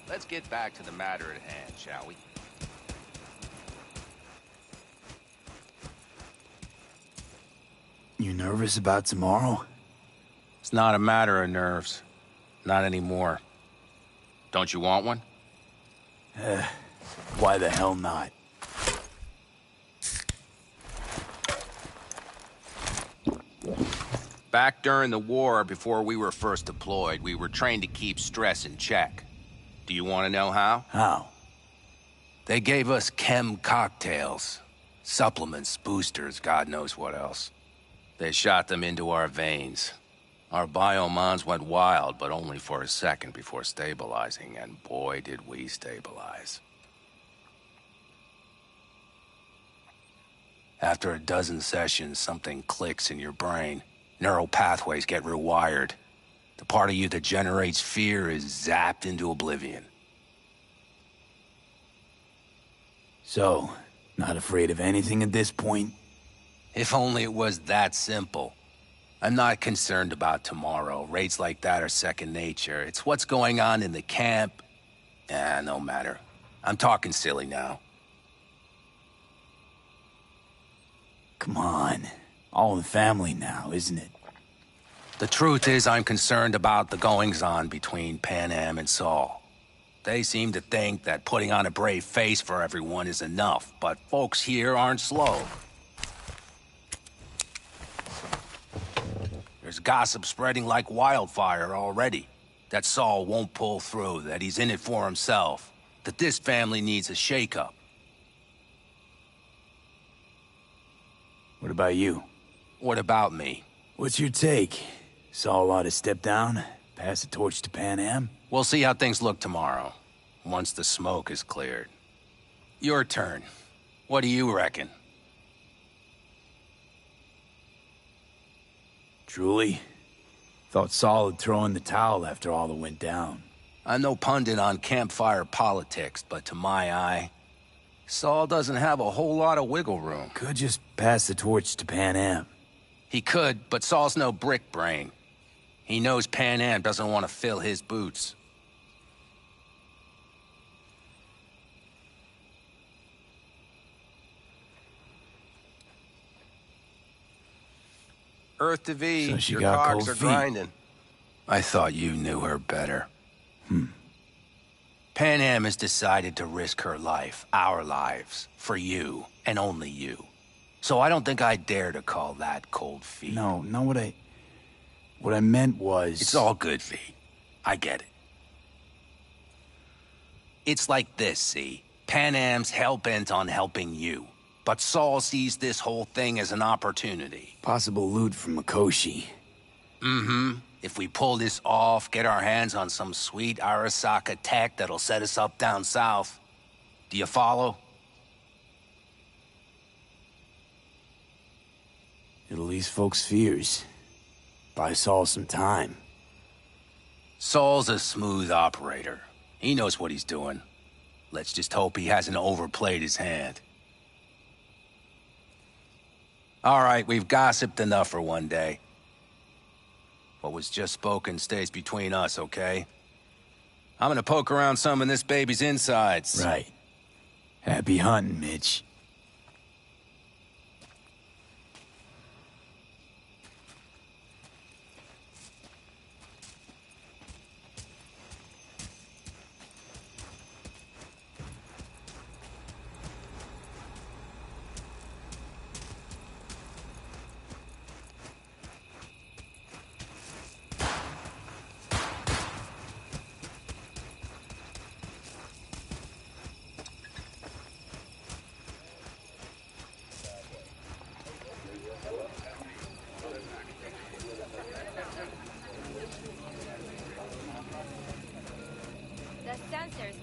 Let's get back to the matter at hand, shall we? You nervous about tomorrow? It's not a matter of nerves. Not anymore. Don't you want one? Why the hell not? Back during the war, before we were first deployed, we were trained to keep stress in check. Do you want to know how? How? They gave us chem cocktails. Supplements, boosters, God knows what else. They shot them into our veins. Our biomons went wild, but only for a second before stabilizing, and boy did we stabilize. After a dozen sessions, something clicks in your brain. Neural pathways get rewired. The part of you that generates fear is zapped into oblivion. So, not afraid of anything at this point? If only it was that simple. I'm not concerned about tomorrow. Raids like that are second nature. It's what's going on in the camp. No matter. I'm talking silly now. Come on. All in the family now, isn't it? The truth is, I'm concerned about the goings-on between Pan Am and Saul. They seem to think that putting on a brave face for everyone is enough, but folks here aren't slow. There's gossip spreading like wildfire already. That Saul won't pull through, that he's in it for himself, that this family needs a shakeup. What about you? What about me? What's your take? Saul ought to step down, pass the torch to Pan Am? We'll see how things look tomorrow, once the smoke is cleared. Your turn. What do you reckon? Truly? Thought Saul would throw in the towel after all that went down. I'm no pundit on campfire politics, but to my eye, Saul doesn't have a whole lot of wiggle room. Could just pass the torch to Pan Am. He could, but Saul's no brick brain. He knows Pan Am doesn't want to fill his boots. Earth to V, So she your got cogs cold are feet. grinding. I thought you knew her better. Pan Am has decided to risk her life, our lives, for you, and only you. So I don't think I dare to call that cold feet. No, what I meant was... It's all good, V. I get it. It's like this, see? Pan Am's hell-bent on helping you. But Saul sees this whole thing as an opportunity. Possible loot from Mikoshi. Mm-hmm. If we pull this off, get our hands on some sweet Arasaka tech that'll set us up down south. Do you follow? It'll ease folks' fears. Buy Saul some time. Saul's a smooth operator. He knows what he's doing. Let's just hope he hasn't overplayed his hand. All right, we've gossiped enough for one day. What was just spoken stays between us, okay? I'm gonna poke around some of this baby's insides. Right. Happy hunting, Mitch.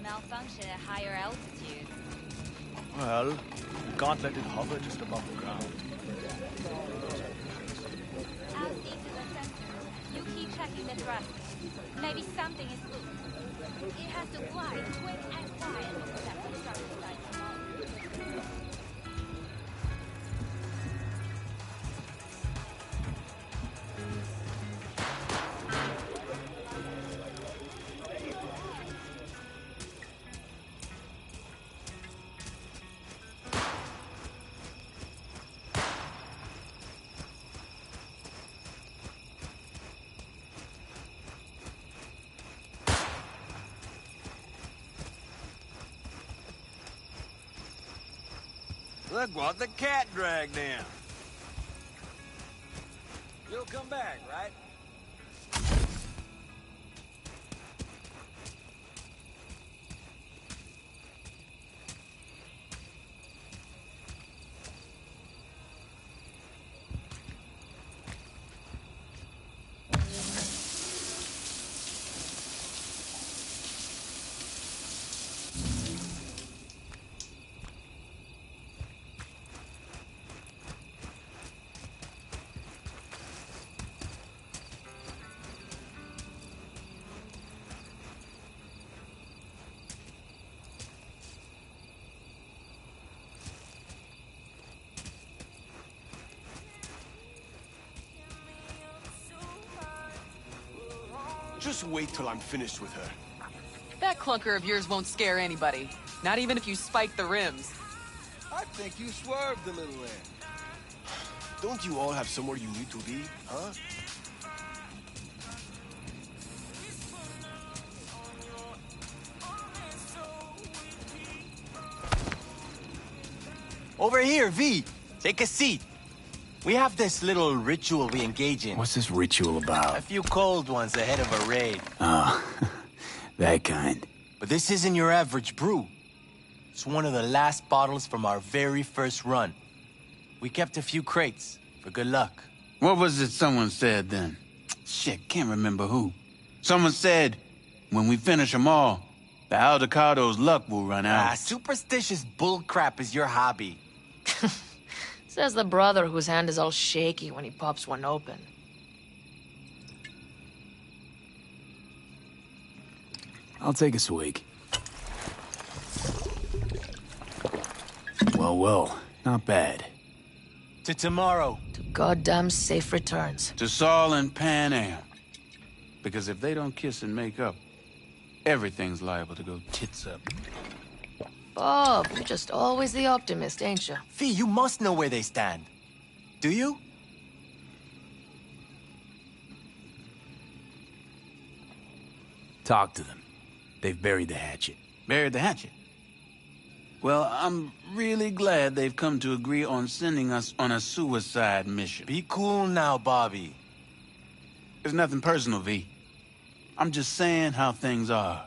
Malfunction at higher altitudes. Well, you can't let it hover just above the ground. I'll see to the sensor. You keep checking the thrust. Maybe something is loose. It has to glide quick and quiet. That's the start of the Look what the cat dragged in. You'll come back, right? Just wait till I'm finished with her. That clunker of yours won't scare anybody. Not even if you spike the rims. I think you swerved a little there. Don't you all have somewhere you need to be, huh? Over here, V. Take a seat. We have this little ritual we engage in. What's this ritual about? A few cold ones ahead of a raid. Ah, that kind. But this isn't your average brew. It's one of the last bottles from our very first run. We kept a few crates for good luck. What was it someone said then? Shit, can't remember who. Someone said, when we finish them all, the Aldecado's luck will run out. Superstitious bullcrap is your hobby. Says the brother whose hand is all shaky when he pops one open. I'll take a swig. Well, not bad. To tomorrow. To goddamn safe returns. To Saul and Pan Am. Because if they don't kiss and make up, everything's liable to go tits up. Bob, you're just always the optimist, ain't you? Fee, you must know where they stand. Do you? Talk to them. They've buried the hatchet. Buried the hatchet? Well, I'm really glad they've come to agree on sending us on a suicide mission. Be cool now, Bobby. There's nothing personal, V. I'm just saying how things are.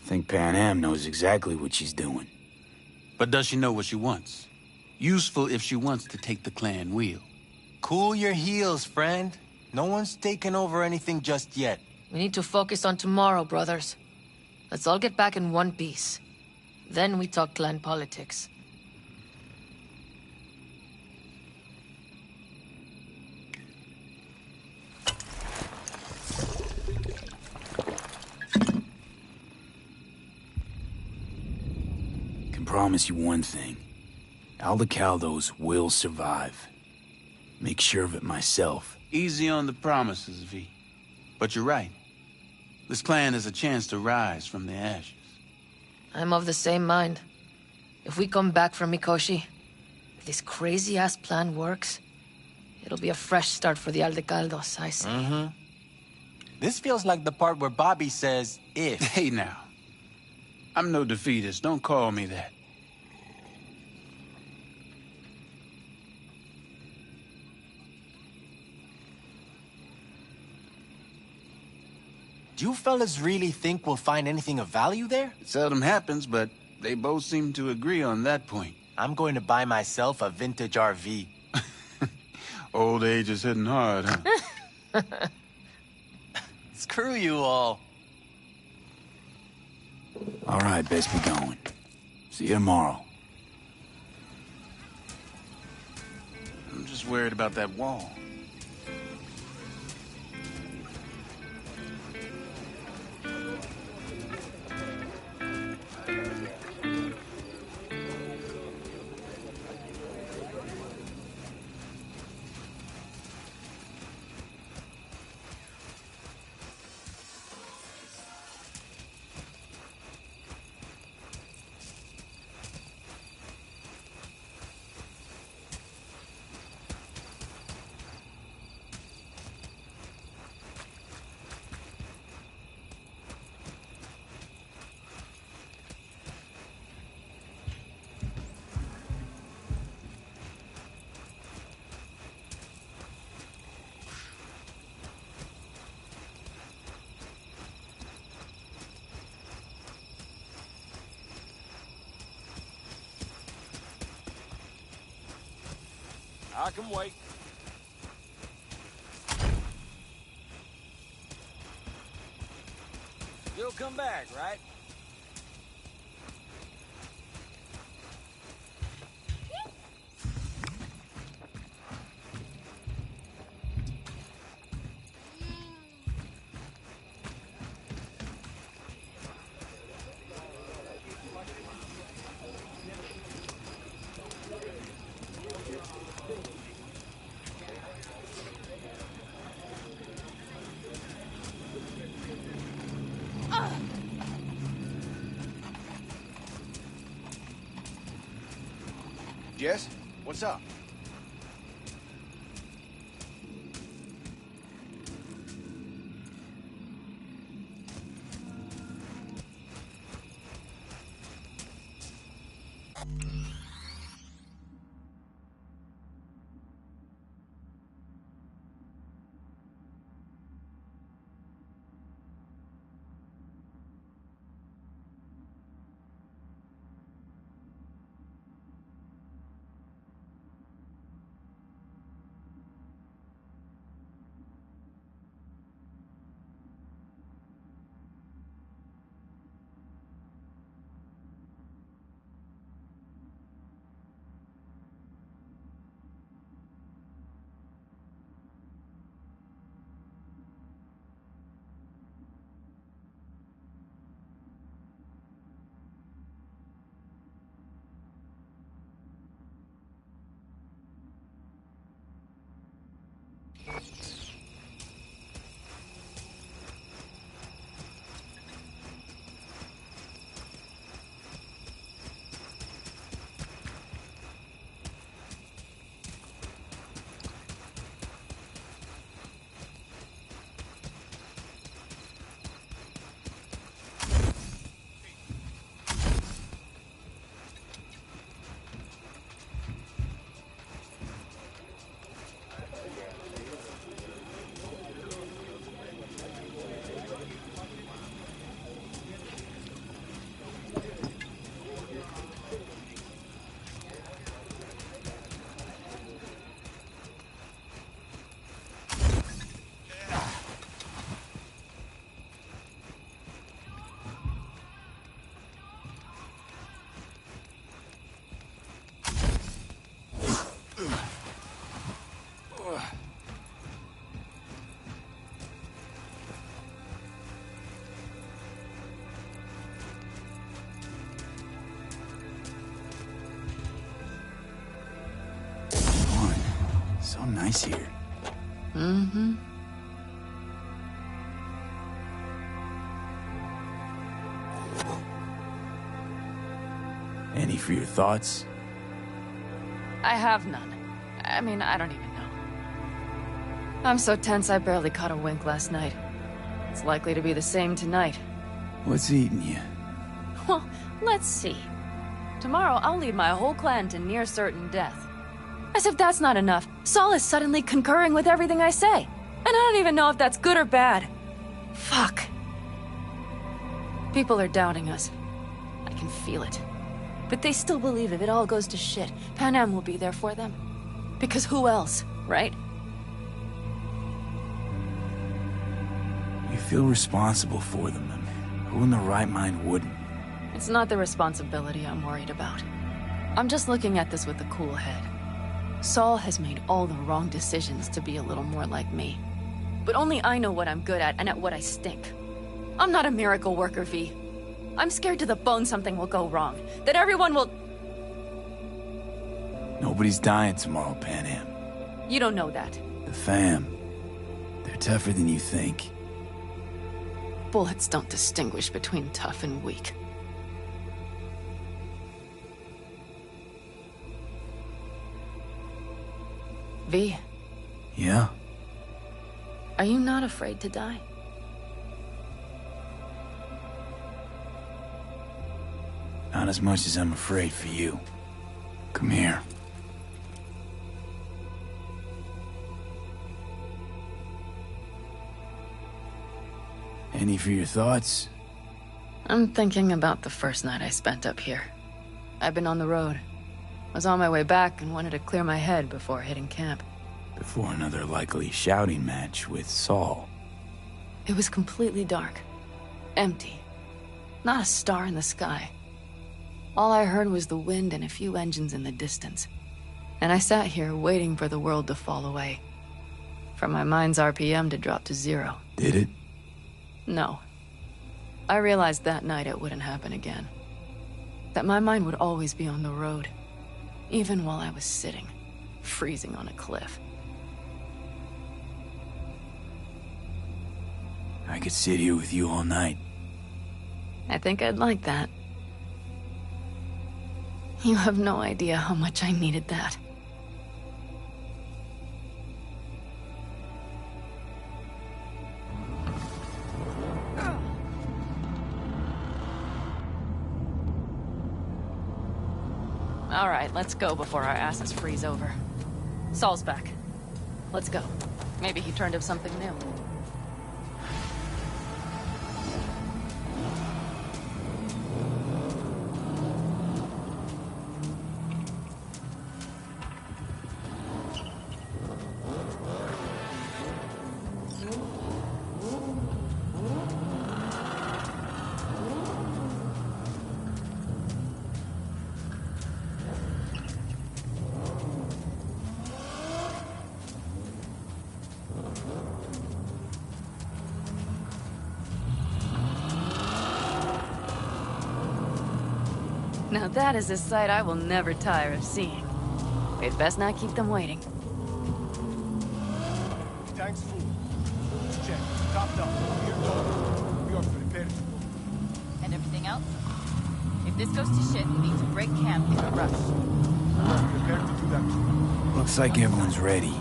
Think Pan Am knows exactly what she's doing. But does she know what she wants? Useful if she wants to take the clan wheel. Cool your heels, friend. No one's taken over anything just yet. We need to focus on tomorrow, brothers. Let's all get back in one piece. Then we talk clan politics. Can promise you one thing. Aldecaldos will survive. Make sure of it myself. Easy on the promises, V. But you're right. This clan is a chance to rise from the ashes. I'm of the same mind. If we come back from Mikoshi, if this crazy-ass plan works, it'll be a fresh start for the Aldecaldos, I say. Mm-hmm. This feels like the part where Bobby says, if. Hey now. I'm no defeatist, don't call me that. Do you fellas really think we'll find anything of value there? It seldom happens, but they both seem to agree on that point. I'm going to buy myself a vintage RV. Old age is hitting hard, huh? Screw you all. All right, best be going. See you tomorrow. I'm just worried about that wall. I can wait. You'll come back, right? Yes? What's up? So nice here. Mm-hmm. Any for your thoughts? I have none. I mean, I don't even know. I'm so tense I barely caught a wink last night. It's likely to be the same tonight. What's eating you? Well, let's see. Tomorrow I'll lead my whole clan to near certain death. As if that's not enough, Saul is suddenly concurring with everything I say. And I don't even know if that's good or bad. Fuck. People are doubting us. I can feel it. But they still believe if it all goes to shit, Pan will be there for them. Because who else, right? You feel responsible for them. Who in the right mind wouldn't? It's not the responsibility I'm worried about. I'm just looking at this with a cool head. Saul has made all the wrong decisions to be a little more like me. But only I know what I'm good at and at what I stink. I'm not a miracle worker, V. I'm scared to the bone something will go wrong. That everyone will... Nobody's dying tomorrow, Pan. You don't know that. The fam. They're tougher than you think. Bullets don't distinguish between tough and weak. V. Yeah? Are you not afraid to die? Not as much as I'm afraid for you. Come here. Any for your thoughts? I'm thinking about the first night I spent up here. I've been on the road. I was on my way back and wanted to clear my head before hitting camp. Before another likely shouting match with Saul. It was completely dark. Empty. Not a star in the sky. All I heard was the wind and a few engines in the distance. And I sat here waiting for the world to fall away. For my mind's RPM to drop to 0. Did it? No. I realized that night it wouldn't happen again. That my mind would always be on the road. Even while I was sitting, freezing on a cliff. I could sit here with you all night. I think I'd like that. You have no idea how much I needed that. All right, let's go before our asses freeze over. Saul's back. Let's go. Maybe he turned up something new. Now that is a sight I will never tire of seeing. We'd best not keep them waiting. Tank's full. Let's check. Topped up. We are done. We are prepared to go. And everything else? If this goes to shit, we need to break camp in a rush. We are prepared to do that too. Looks like everyone's ready.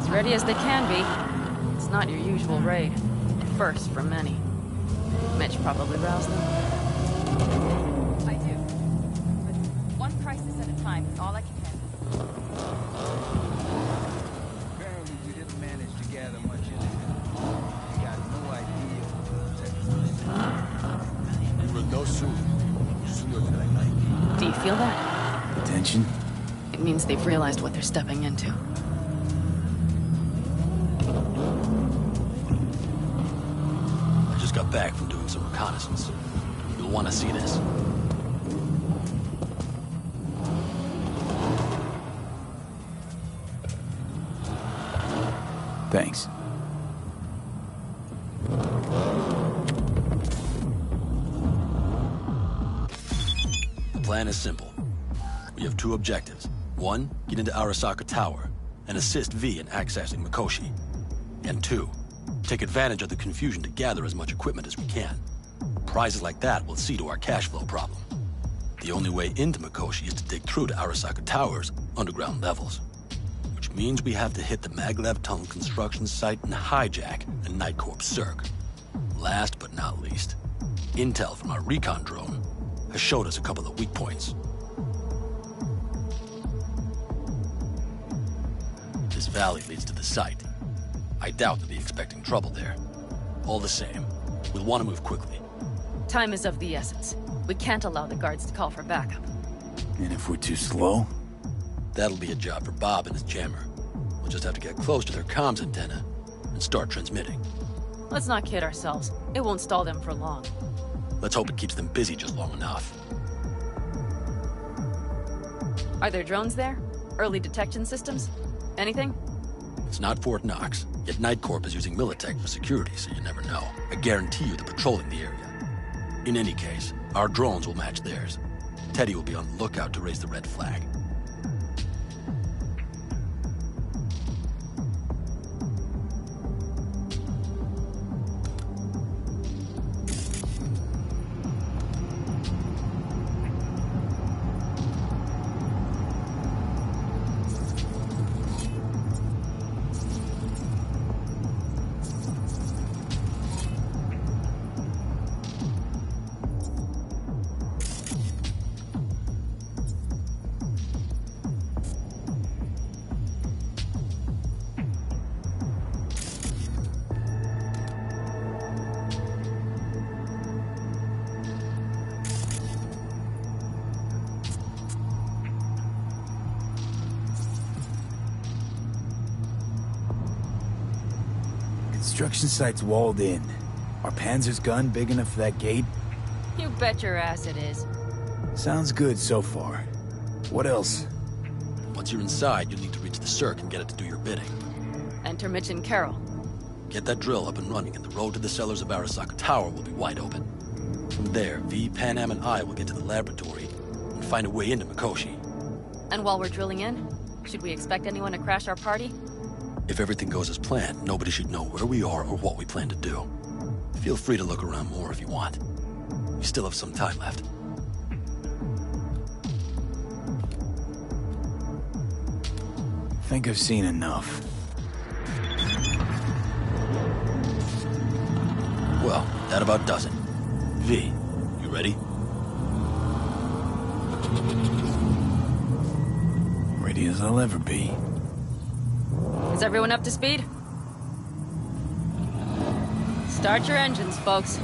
As ready as they can be. It's not your usual raid. First for many. Mitch probably roused them. I do. But one crisis at a time is all I can handle. Apparently we didn't manage to gather much intel. We got no idea what We will know soon. Sooner than I like. Do you feel that? Tension? It means they've realized what they're stepping into. I just got back from doing some reconnaissance. You'll want to see this. Thanks. The plan is simple. We have two objectives. One, get into Arasaka Tower and assist V in accessing Mikoshi. And two, take advantage of the confusion to gather as much equipment as we can. Prizes like that will see to our cash flow problem. The only way into Mikoshi is to dig through to Arasaka Tower's underground levels. Which means we have to hit the Maglev Tunnel construction site and hijack a Night Corps Circ. Last but not least, intel from our recon drone has showed us a couple of weak points. This valley leads to the site. I doubt they'll be expecting trouble there. All the same, we'll want to move quickly. Time is of the essence. We can't allow the guards to call for backup. And if we're too slow? That'll be a job for Bob and his jammer. We'll just have to get close to their comms antenna and start transmitting. Let's not kid ourselves. It won't stall them for long. Let's hope it keeps them busy just long enough. Are there drones there? Early detection systems? Anything? It's not Fort Knox, yet Night Corp is using Militech for security, so you never know. I guarantee you they're patrolling the area. In any case, our drones will match theirs. Teddy will be on the lookout to raise the red flag. Construction site's walled in. Are Panzer's gun big enough for that gate? You bet your ass it is. Sounds good so far. What else? Once you're inside, you'll need to reach the Circ and get it to do your bidding. Enter Mitch and Carol. Get that drill up and running, and the road to the cellars of Arasaka Tower will be wide open. From there, V, Panam, and I will get to the laboratory and find a way into Mikoshi. And while we're drilling in, should we expect anyone to crash our party? If everything goes as planned, nobody should know where we are or what we plan to do. Feel free to look around more if you want. We still have some time left. think I've seen enough. Well, that about does it. V, you ready? Ready as I'll ever be. Is everyone up to speed? Start your engines, folks.